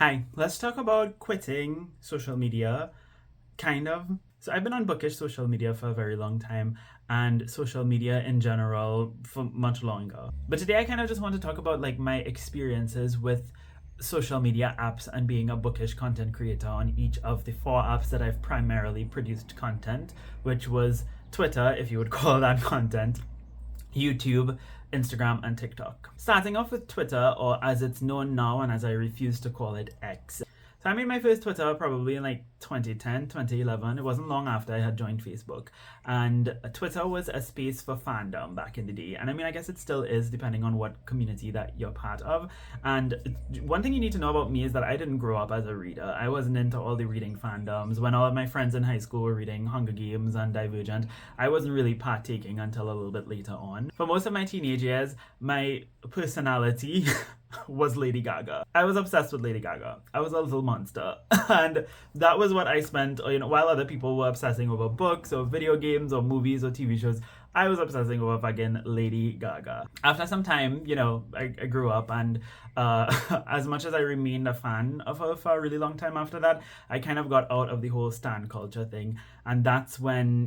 Hi, let's talk about quitting social media, kind of. So, I've been on bookish social media for a very long time and social media in general for much longer. But today, I kind of just want to talk about like my experiences with social media apps and being a bookish content creator on each of the four apps that I've primarily produced content, which was Twitter, if you would call that content, YouTube, Instagram, and TikTok. Starting off with Twitter, or as it's known now and as I refuse to call it X. So I made my first Twitter probably in like 2010, 2011. It wasn't long after I had joined Facebook. And Twitter was a space for fandom back in the day. And I mean, I guess it still is, depending on what community that you're part of. And one thing you need to know about me is that I didn't grow up as a reader. I wasn't into all the reading fandoms. When all of my friends in high school were reading Hunger Games and Divergent, I wasn't really partaking until a little bit later on. For most of my teenage years, my personality was Lady Gaga. I was obsessed with Lady Gaga. I was a little monster. And that was what I spent, while other people were obsessing over books or video games or movies or TV shows, I was obsessing over fucking Lady Gaga. After some time, I grew up and as much as I remained a fan of her for a really long time after that, I kind of got out of the whole stan culture thing. And that's when,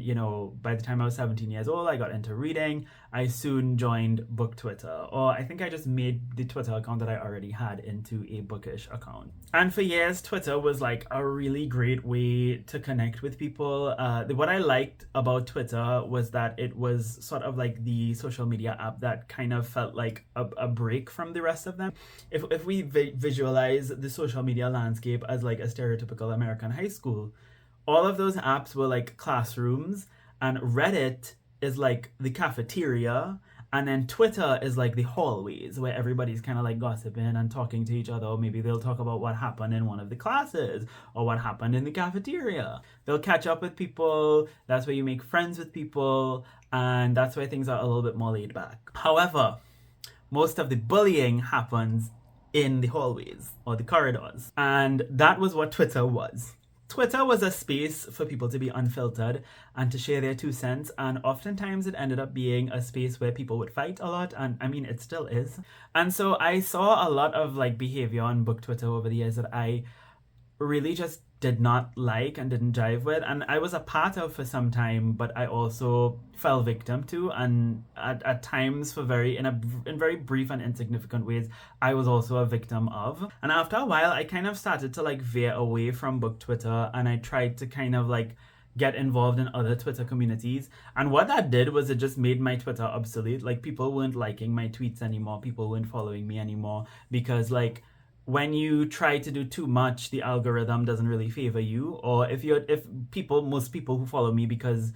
by the time I was 17 years old, I got into reading. I soon joined Book Twitter, or I think I just made the Twitter account that I already had into a bookish account. And for years, Twitter was like a really great way to connect with people. What I liked about Twitter was that it was sort of like the social media app that kind of felt like a break from the rest of them. If we visualize the social media landscape as like a stereotypical American high school, all of those apps were like classrooms, and Reddit is like the cafeteria, and then Twitter is like the hallways where everybody's kind of like gossiping and talking to each other. Or maybe they'll talk about what happened in one of the classes or what happened in the cafeteria. They'll catch up with people. That's where you make friends with people, and that's where things are a little bit more laid back. However, most of the bullying happens in the hallways or the corridors, and that was what Twitter was. Twitter was a space for people to be unfiltered and to share their 2 cents, and oftentimes it ended up being a space where people would fight a lot, and I mean, it still is. And so I saw a lot of like behavior on book Twitter over the years that I really just did not like and didn't jive with, and I was a part of for some time, but I also fell victim to, and at times in very brief and insignificant ways, I was also a victim of. And after a while, I kind of started to like veer away from book Twitter, and I tried to kind of like get involved in other Twitter communities. And what that did was it just made my Twitter obsolete. Like, people weren't liking my tweets anymore, people weren't following me anymore, because like when you try to do too much, the algorithm doesn't really favor you. Or most people who follow me because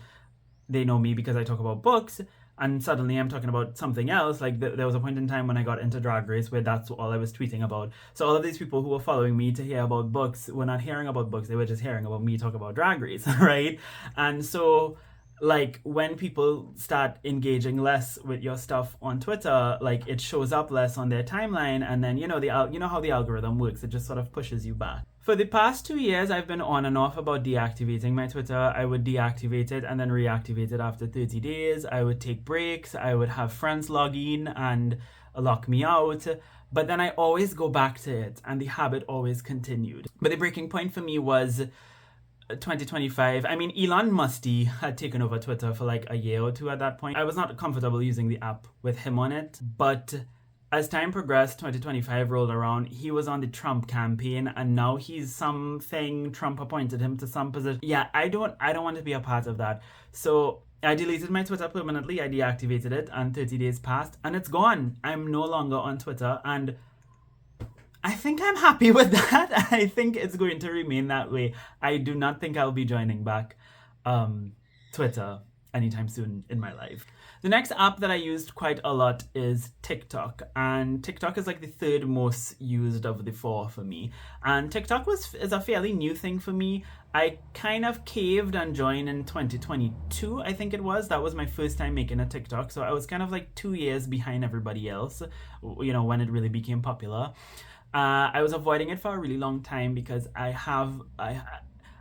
they know me because I talk about books, and suddenly I'm talking about something else. Like there was a point in time when I got into Drag Race where that's all I was tweeting about. So all of these people who were following me to hear about books were not hearing about books. They were just hearing about me talk about Drag Race, right? And so like when people start engaging less with your stuff on Twitter, like it shows up less on their timeline, and then you know how the algorithm works. It just sort of pushes you back. For the past 2 years, I've been on and off about deactivating my Twitter. I would deactivate it and then reactivate it after 30 days. I would take breaks. I would have friends log in and lock me out. But then I always go back to it, and the habit always continued. But the breaking point for me was 2025. I mean, Elon Musty had taken over Twitter for like a year or two at that point. I was not comfortable using the app with him on it, but as time progressed, 2025 rolled around, he was on the Trump campaign, and now he's something. Trump appointed him to some position. Yeah, I don't want to be a part of that. So I deleted my Twitter permanently. I deactivated it, and 30 days passed, and it's gone. I'm no longer on Twitter, and I think I'm happy with that. I think it's going to remain that way. I do not think I'll be joining back Twitter anytime soon in my life. The next app that I used quite a lot is TikTok, and TikTok is like the third most used of the four for me. And TikTok is a fairly new thing for me. I kind of caved and joined in 2022, I think it was. That was my first time making a TikTok, so I was kind of like 2 years behind everybody else, when it really became popular. I was avoiding it for a really long time because I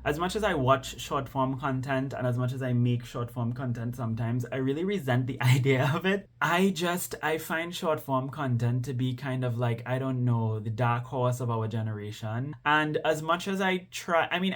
as much as I watch short form content and as much as I make short form content sometimes, I really resent the idea of it. I find short form content to be kind of like, I don't know, the dark horse of our generation. And as much as I try, I mean,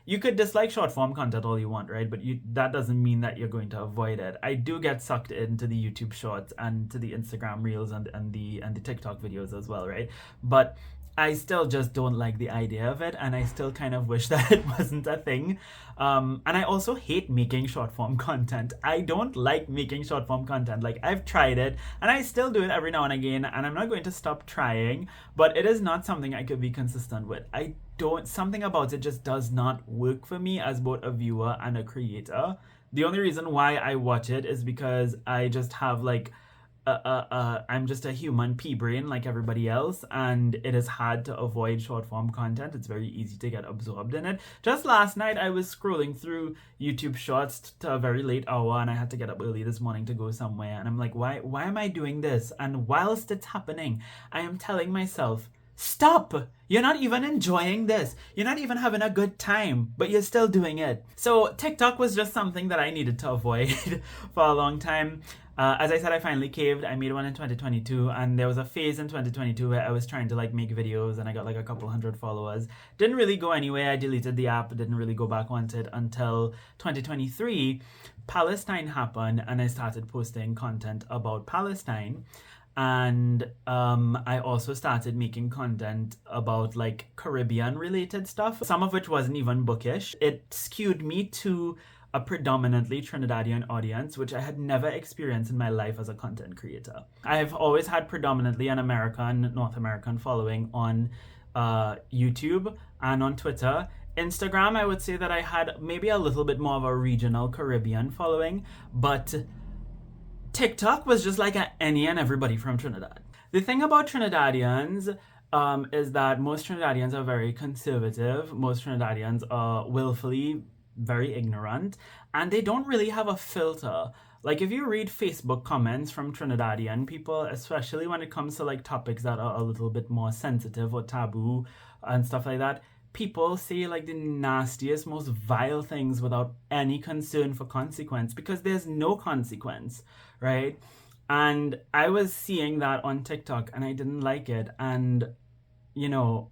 you could dislike short form content all you want, right? But that doesn't mean that you're going to avoid it. I do get sucked into the YouTube shorts and to the Instagram reels and the TikTok videos as well, right? But I still just don't like the idea of it, and I still kind of wish that it wasn't a thing. And I also hate making short form content. I don't like making short form content. Like, I've tried it, and I still do it every now and again, and I'm not going to stop trying, but it is not something I could be consistent with. Something about it just does not work for me as both a viewer and a creator. The only reason why I watch it is because I just have like I'm just a human pea brain like everybody else, and it is hard to avoid short form content. It's very easy to get absorbed in it. Just last night I was scrolling through YouTube shorts to a very late hour, and I had to get up early this morning to go somewhere, and I'm like, why am I doing this? And whilst it's happening, I am telling myself, stop! You're not even enjoying this. You're not even having a good time, but you're still doing it. So TikTok was just something that I needed to avoid for a long time. As I said, I finally caved. I made one in 2022, and there was a phase in 2022 where I was trying to like make videos, and I got like a couple hundred followers. Didn't really go anywhere. I deleted the app. Didn't really go back onto it until 2023. Palestine happened, and I started posting content about Palestine. And I also started making content about like Caribbean related stuff, some of which wasn't even bookish. It skewed me to a predominantly Trinidadian audience, which I had never experienced in my life as a content creator. I've always had predominantly an North American following on YouTube and on Twitter. Instagram, I would say that I had maybe a little bit more of a regional Caribbean following, but TikTok was just like any and everybody from Trinidad. The thing about Trinidadians is that most Trinidadians are very conservative. Most Trinidadians are willfully very ignorant, and they don't really have a filter. Like, if you read Facebook comments from Trinidadian people, especially when it comes to like topics that are a little bit more sensitive or taboo and stuff like that, people say like the nastiest, most vile things without any concern for consequence, because there's no consequence, right? And I was seeing that on TikTok, and I didn't like it. And, you know,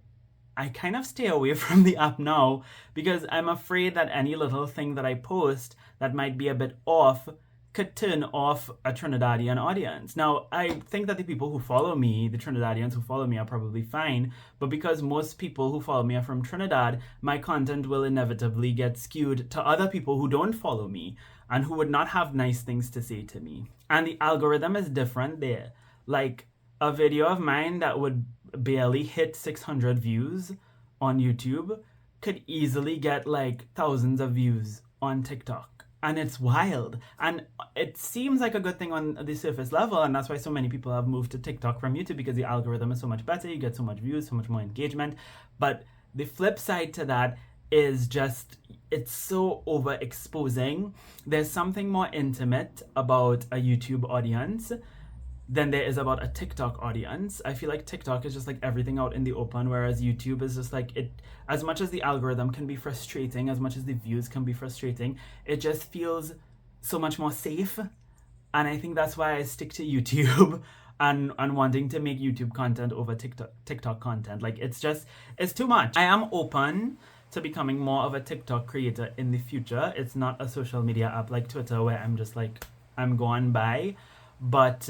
I kind of stay away from the app now because I'm afraid that any little thing that I post that might be a bit off could turn off a Trinidadian audience. Now, I think that the people who follow me, the Trinidadians who follow me, are probably fine, but because most people who follow me are from Trinidad, my content will inevitably get skewed to other people who don't follow me and who would not have nice things to say to me. And the algorithm is different there. Like, a video of mine that would barely hit 600 views on YouTube could easily get like thousands of views on TikTok. And it's wild. And it seems like a good thing on the surface level, and that's why so many people have moved to TikTok from YouTube, because the algorithm is so much better, you get so much views, so much more engagement. But the flip side to that is just, it's so overexposing. There's something more intimate about a YouTube audience than there is about a TikTok audience. I feel like TikTok is just like everything out in the open, whereas YouTube is just like, it, as much as the algorithm can be frustrating, as much as the views can be frustrating, it just feels so much more safe. And I think that's why I stick to YouTube and wanting to make YouTube content over TikTok content. Like, it's too much. I am open to becoming more of a TikTok creator in the future. It's not a social media app like Twitter where I'm just like, I'm going by, but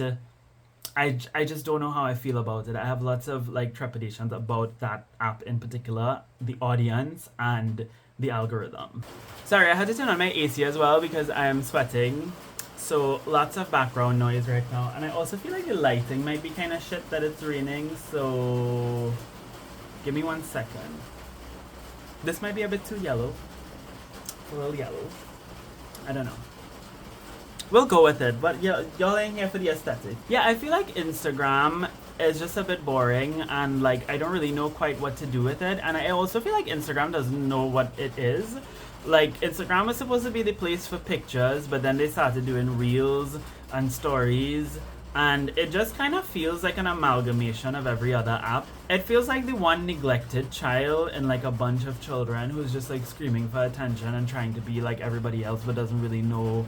I just don't know how I feel about it. I have lots of like trepidations about that app in particular, the audience and the algorithm. Sorry, I had to turn on my AC as well because I am sweating. So lots of background noise right now. And I also feel like the lighting might be kind of shit that it's raining. So give me 1 second. This might be a bit too yellow. A little yellow. I don't know. We'll go with it, but y'all ain't here for the aesthetic. Yeah, I feel like Instagram is just a bit boring, and like I don't really know quite what to do with it. And I also feel like Instagram doesn't know what it is. Like, Instagram was supposed to be the place for pictures, but then they started doing reels and stories And it just kind of feels like an amalgamation of every other app. It feels like the one neglected child in like a bunch of children who's just like screaming for attention and trying to be like everybody else but doesn't really know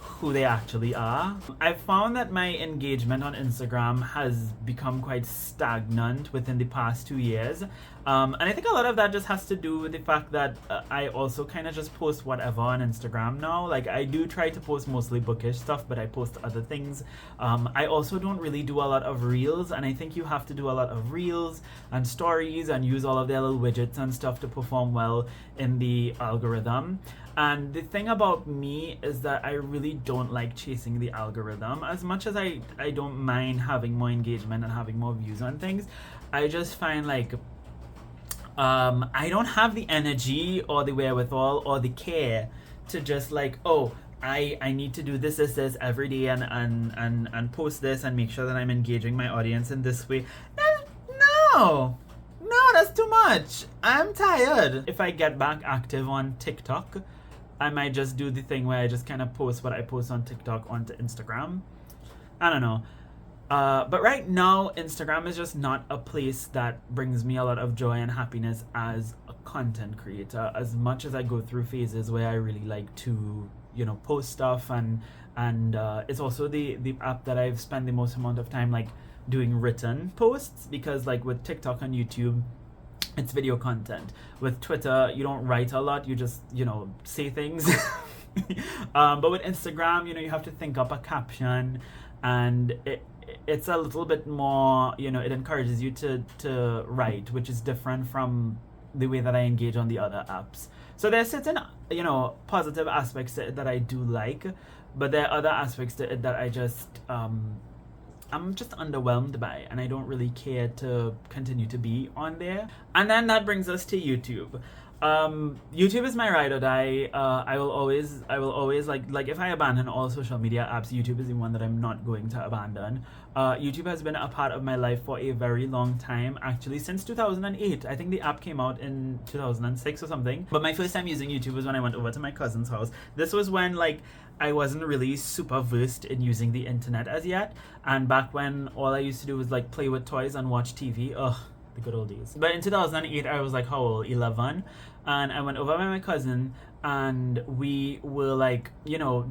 who they actually are. I found that my engagement on Instagram has become quite stagnant within the past 2 years. And I think a lot of that just has to do with the fact that I also kind of just post whatever on Instagram now. Like I do try to post mostly bookish stuff, but I post other things. I also don't really do a lot of reels, and I think you have to do a lot of reels and stories and use all of their little widgets and stuff to perform well in the algorithm. And the thing about me is that I really don't like chasing the algorithm. As much as I don't mind having more engagement and having more views on things, I just find like I don't have the energy or the wherewithal or the care to just like, oh, I need to do this every day and post this and make sure that I'm engaging my audience in this way. No, that's too much. I'm tired. If I get back active on TikTok, I might just do the thing where I just kind of post what I post on TikTok onto Instagram. I don't know. But right now, Instagram is just not a place that brings me a lot of joy and happiness as a content creator. As much as I go through phases where I really like to, post stuff, and it's also the app that I've spent the most amount of time like doing written posts, because like with TikTok and YouTube, it's video content. With Twitter, you don't write a lot, you just, say things. But with Instagram, you have to think up a caption, and it's a little bit more, it encourages you to write, which is different from the way that I engage on the other apps. So there's certain, positive aspects to it that I do like, but there are other aspects to it that I just, I'm just underwhelmed by, and I don't really care to continue to be on there. And then that brings us to YouTube. YouTube is my ride or die. I will always like if I abandon all social media apps, YouTube is the one that I'm not going to abandon. YouTube has been a part of my life for a very long time, actually since 2008. I think the app came out in 2006 or something. But my first time using YouTube was when I went over to my cousin's house. This was when like I wasn't really super versed in using the internet as yet, and back when all I used to do was like play with toys and watch TV. Ugh, the good old days. But in 2008, I was like, how old? 11. And I went over by my cousin, and we were like,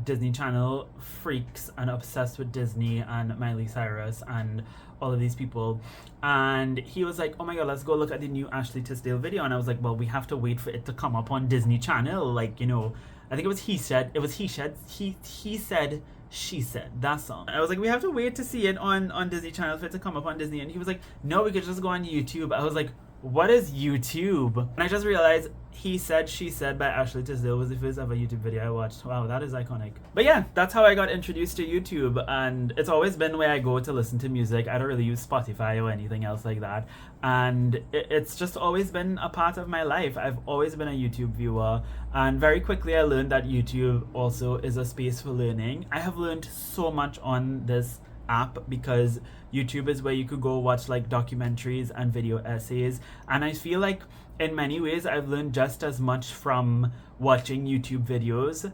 Disney Channel freaks and obsessed with Disney and Miley Cyrus and all of these people. And he was like, oh my god, let's go look at the new Ashley Tisdale video. And I was like, well, we have to wait for it to come up on Disney Channel. Like, I think it was he said, she said, that song. I was like, we have to wait to see it on Disney Channel for it to come up on Disney. And he was like, no, we could just go on YouTube. I was like, what is YouTube? And I just realized He Said, She Said by Ashley Tisdale was the first ever YouTube video I watched. Wow, that is iconic. But yeah, that's how I got introduced to YouTube, and it's always been where I go to listen to music. I don't really use Spotify or anything else like that, and it's just always been a part of my life. I've always been a YouTube viewer, and very quickly I learned that YouTube also is a space for learning. I have learned so much on this app because YouTube is where you could go watch like documentaries and video essays, and I feel like in many ways I've learned just as much from watching YouTube videos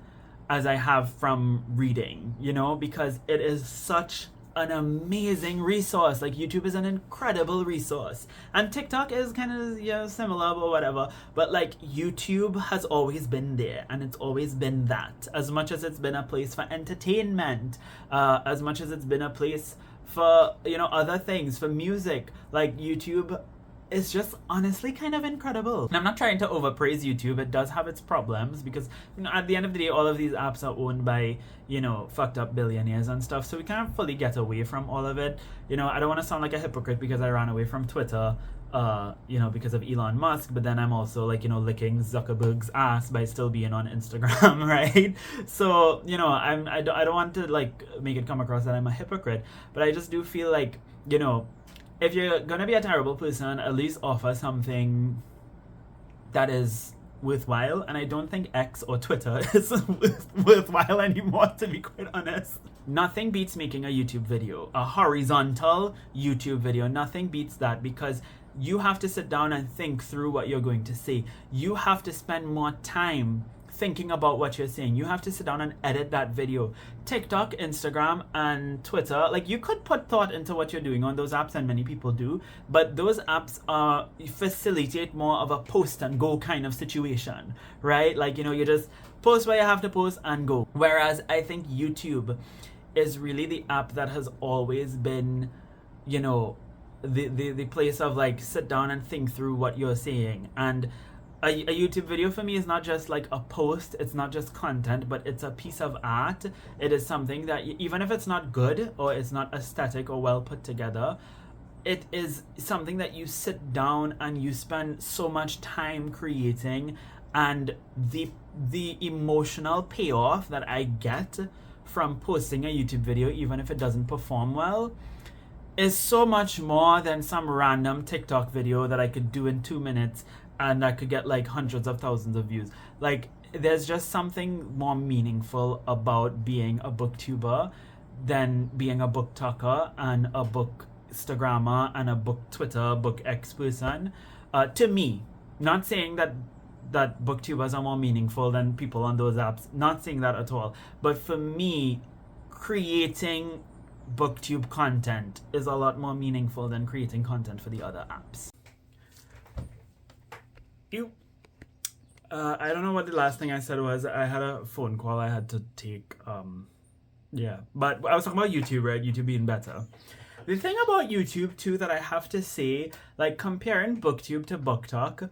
as I have from reading, because it is such an amazing resource. Like YouTube is an incredible resource, and TikTok is kind of similar or whatever, but like YouTube has always been there, and it's always been that. As much as it's been a place for entertainment, as much as it's been a place for other things, for music, like YouTube is just honestly kind of incredible. And I'm not trying to overpraise YouTube. It does have its problems because at the end of the day, all of these apps are owned by fucked up billionaires and stuff, so we can't fully get away from all of it. I don't want to sound like a hypocrite because I ran away from Twitter because of Elon Musk, but then I'm also like licking Zuckerberg's ass by still being on Instagram, right? So I don't want to like make it come across that I'm a hypocrite, but I just do feel like if you're gonna be a terrible person, at least offer something that is worthwhile. And I don't think X or Twitter is worthwhile anymore, to be quite honest. Nothing beats making a YouTube video, a horizontal YouTube video. Nothing beats that, because you have to sit down and think through what you're going to say. You have to spend more time thinking about what you're saying. You have to sit down and edit that video. TikTok, Instagram, and Twitter, like you could put thought into what you're doing on those apps, and many people do, but those apps facilitate more of a post and go kind of situation, right? Like, you just post where you have to post and go. Whereas I think YouTube is really the app that has always been, the place of like sit down and think through what you're saying. And a YouTube video for me is not just like a post, it's not just content, but it's a piece of art. It is something that even if it's not good or it's not aesthetic or well put together, it is something that you sit down and you spend so much time creating, and the emotional payoff that I get from posting a YouTube video, even if it doesn't perform well, is so much more than some random TikTok video that I could do in 2 minutes and I could get like hundreds of thousands of views. Like, there's just something more meaningful about being a booktuber than being a book talker and a book Instagrammer and a book Twitter, book X person. To me, not saying that booktubers are more meaningful than people on those apps, not saying that at all. But for me, creating booktube content is a lot more meaningful than creating content for the other apps. I don't know what the last thing I said was. I had a phone call I had to take. But I was talking about YouTube, right? YouTube being better. The thing about YouTube too that I have to say, like comparing booktube to book talk,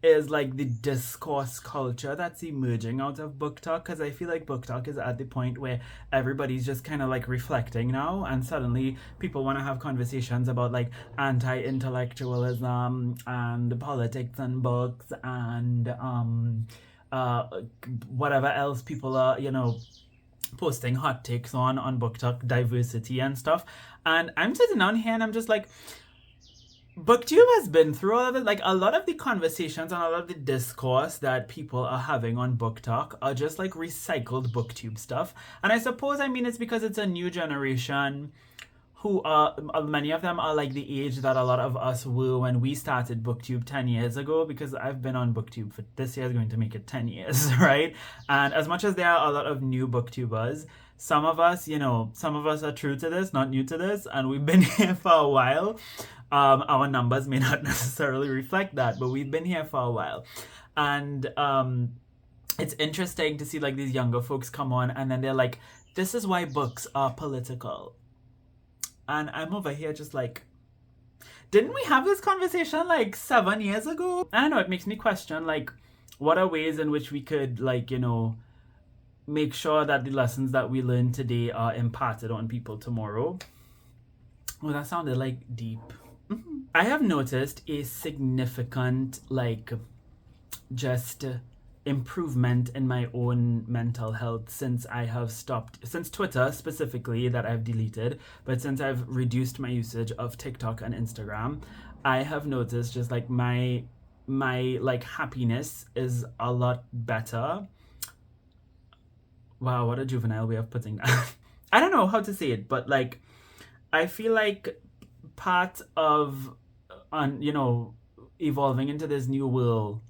is like the discourse culture that's emerging out of book talk, because I feel like book talk is at the point where everybody's just kind of like reflecting now, and suddenly people want to have conversations about like anti-intellectualism and politics and books and whatever else people are posting hot takes on book talk, diversity and stuff. And I'm sitting down here and I'm just like, BookTube has been through all of it. Like, a lot of the conversations and a lot of the discourse that people are having on Book Talk are just like recycled BookTube stuff. And I suppose, it's because it's a new generation who are, many of them are like the age that a lot of us were when we started BookTube 10 years ago, because I've been on BookTube for this year is going to make it 10 years, right? And as much as there are a lot of new BookTubers, some of us are true to this, not new to this, and we've been here for a while. Our numbers may not necessarily reflect that, but we've been here for a while. And it's interesting to see like these younger folks come on and then they're like, this is why books are political. And I'm over here just like, didn't we have this conversation like 7 years ago? I don't know, it makes me question like, what are ways in which we could like, make sure that the lessons that we learn today are imparted on people tomorrow. Oh, that sounded like deep. I have noticed a significant just improvement in my own mental health since I have stopped, since Twitter specifically that I've deleted, but since I've reduced my usage of TikTok and Instagram, I have noticed just like my like happiness is a lot better. Wow, what a juvenile way of putting that. I don't know how to say it, but like I feel like part of evolving into this new world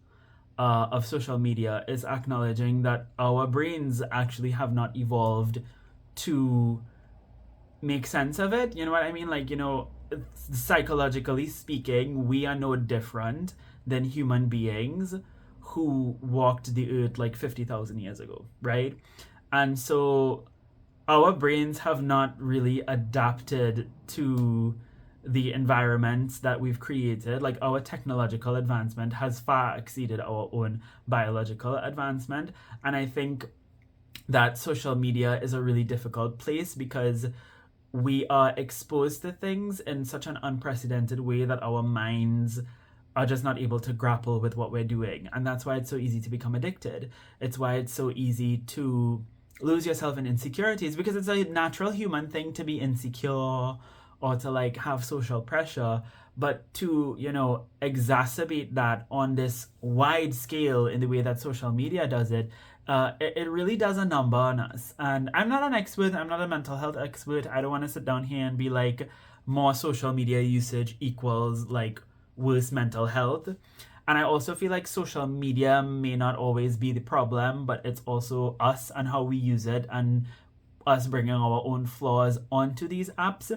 of social media is acknowledging that our brains actually have not evolved to make sense of it. You know what I mean? Like, psychologically speaking, we are no different than human beings who walked the earth like 50,000 years ago, right? And so our brains have not really adapted to the environments that we've created. Like, our technological advancement has far exceeded our own biological advancement. And I think that social media is a really difficult place because we are exposed to things in such an unprecedented way that our minds are just not able to grapple with what we're doing. And that's why it's so easy to become addicted. It's why it's so easy to lose yourself in insecurities, because it's a natural human thing to be insecure or to like have social pressure, but to exacerbate that on this wide scale in the way that social media does it, it really does a number on us. And I'm not an expert, I'm not a mental health expert. I don't want to sit down here and be like more social media usage equals like worse mental health. And I also feel like social media may not always be the problem, but it's also us and how we use it and us bringing our own flaws onto these apps.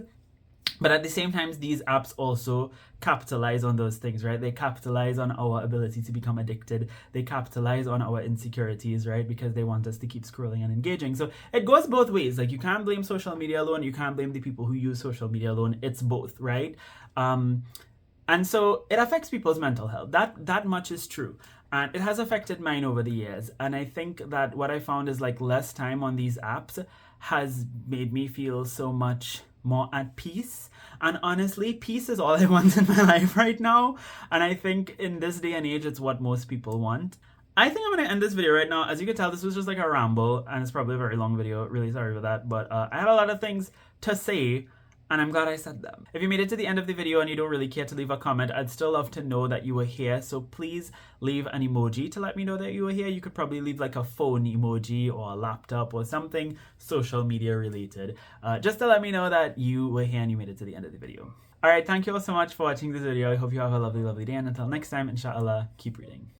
But at the same time, these apps also capitalize on those things, right? They capitalize on our ability to become addicted. They capitalize on our insecurities, right? Because they want us to keep scrolling and engaging. So it goes both ways. Like, you can't blame social media alone. You can't blame the people who use social media alone. It's both, right? And so it affects people's mental health. That much is true. And it has affected mine over the years. And I think that what I found is like less time on these apps has made me feel so much more at peace. And honestly, peace is all I want in my life right now. And I think in this day and age, it's what most people want. I think I'm going to end this video right now. As you can tell, this was just like a ramble, and it's probably a very long video. Really sorry for that. But I had a lot of things to say, and I'm glad I said them. If you made it to the end of the video and you don't really care to leave a comment, I'd still love to know that you were here. So please leave an emoji to let me know that you were here. You could probably leave like a phone emoji or a laptop or something social media related, just to let me know that you were here and you made it to the end of the video. All right, thank you all so much for watching this video. I hope you have a lovely, lovely day. And until next time, inshallah, keep reading.